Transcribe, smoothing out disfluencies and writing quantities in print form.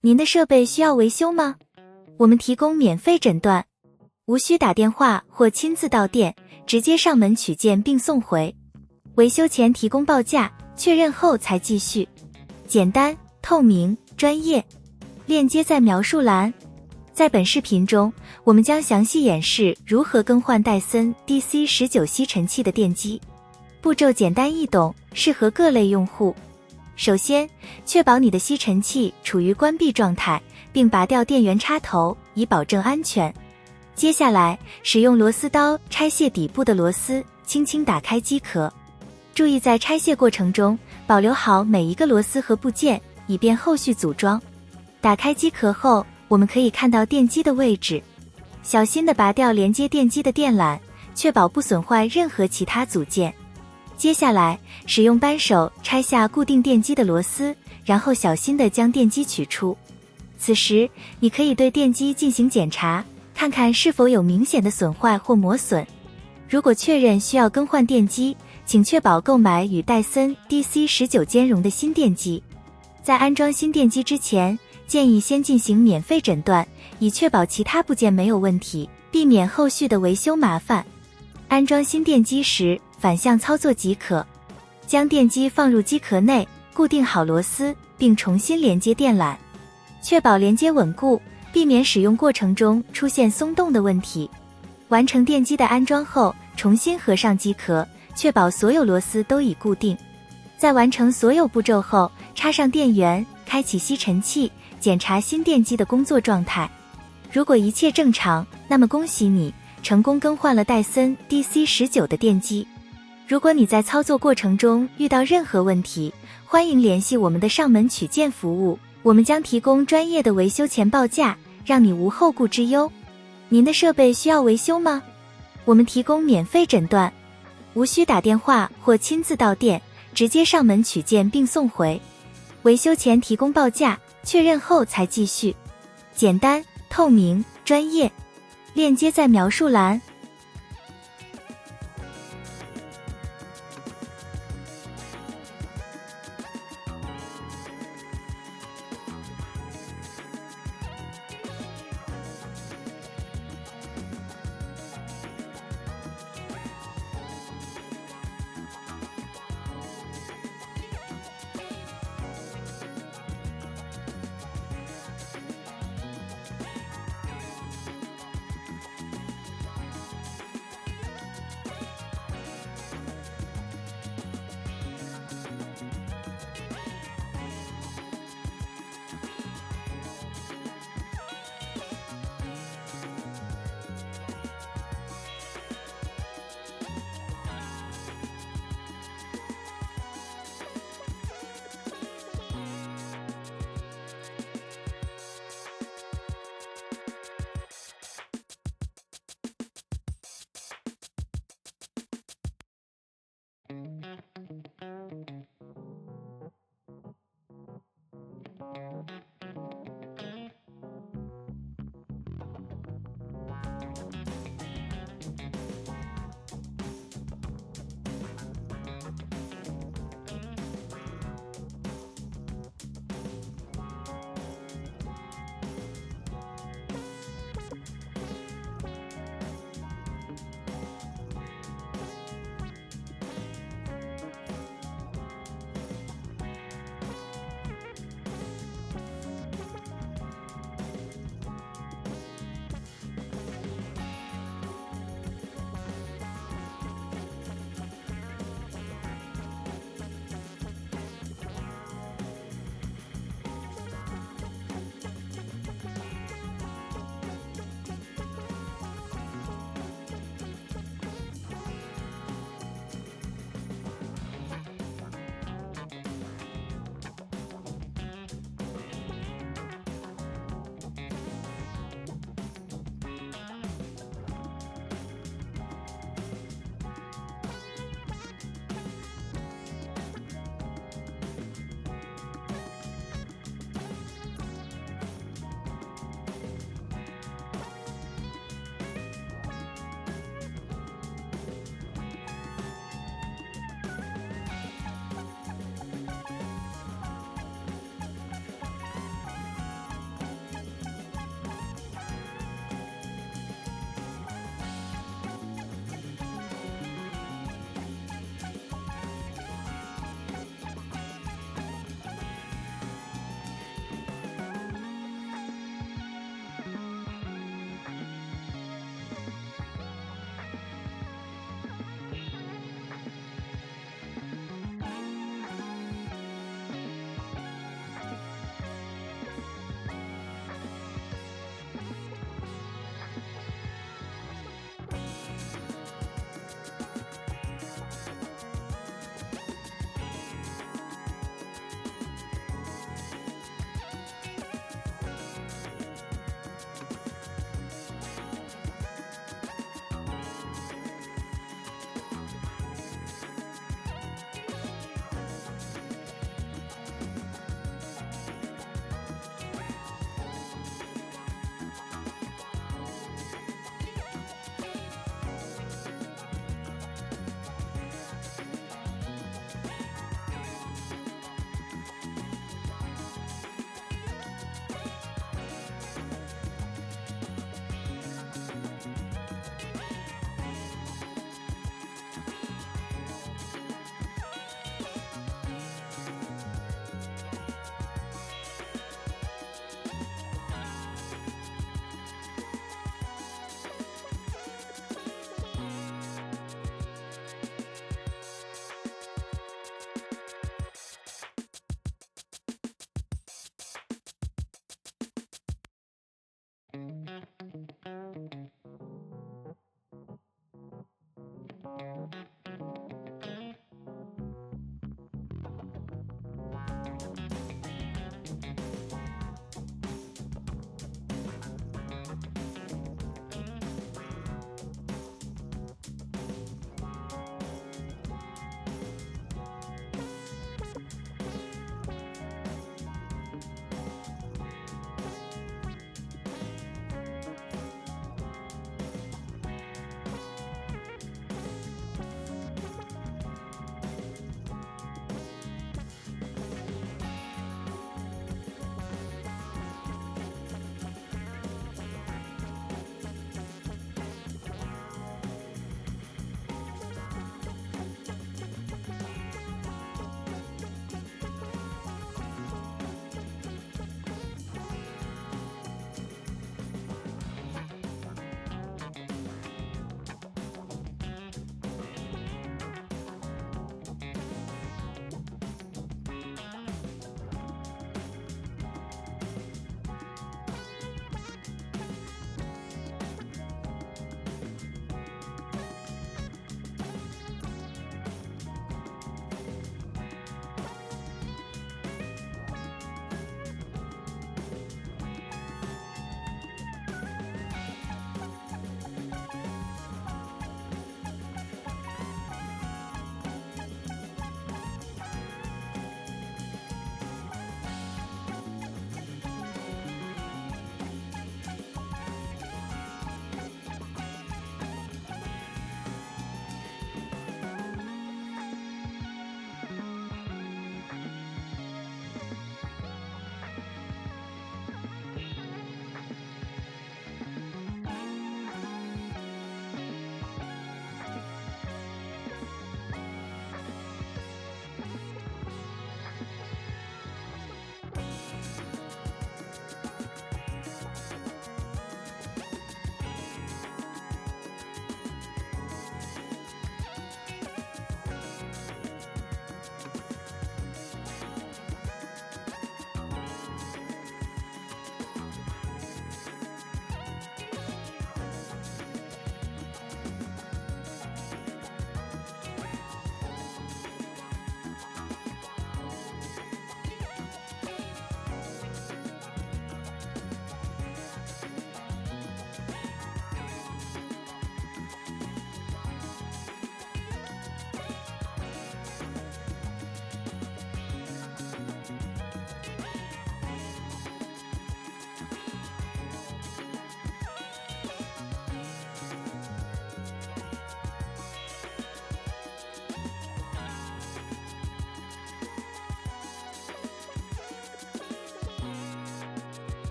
您的设备需要维修吗？我们提供免费诊断，无需打电话或亲自到店，直接上门取件并送回。维修前提供报价，确认后才继续。简单、透明、专业。链接在描述栏。在本视频中，我们将详细演示如何更换戴森 DC19 吸尘器的电机。步骤简单易懂，适合各类用户。首先，确保你的吸尘器处于关闭状态，并拔掉电源插头，以保证安全。接下来，使用螺丝刀拆卸底部的螺丝，轻轻打开机壳。注意在拆卸过程中，保留好每一个螺丝和部件，以便后续组装。打开机壳后，我们可以看到电机的位置。小心地拔掉连接电机的电缆，确保不损坏任何其他组件。接下来，使用扳手拆下固定电机的螺丝，然后小心地将电机取出。此时，你可以对电机进行检查，看看是否有明显的损坏或磨损。如果确认需要更换电机，请确保购买与戴森 DC19 兼容的新电机。在安装新电机之前，建议先进行免费诊断，以确保其他部件没有问题，避免后续的维修麻烦。安装新电机时，反向操作即可。将电机放入机壳内，固定好螺丝，并重新连接电缆，确保连接稳固，避免使用过程中出现松动的问题。完成电机的安装后，重新合上机壳，确保所有螺丝都已固定。在完成所有步骤后，插上电源，开启吸尘器，检查新电机的工作状态。如果一切正常，那么恭喜你，成功更换了戴森 DC19 的电机。如果你在操作过程中遇到任何问题，欢迎联系我们的上门取件服务，我们将提供专业的维修前报价，让你无后顾之忧。您的设备需要维修吗？我们提供免费诊断，无需打电话或亲自到店，直接上门取件并送回。维修前提供报价，确认后才继续。简单、透明、专业。链接在描述栏。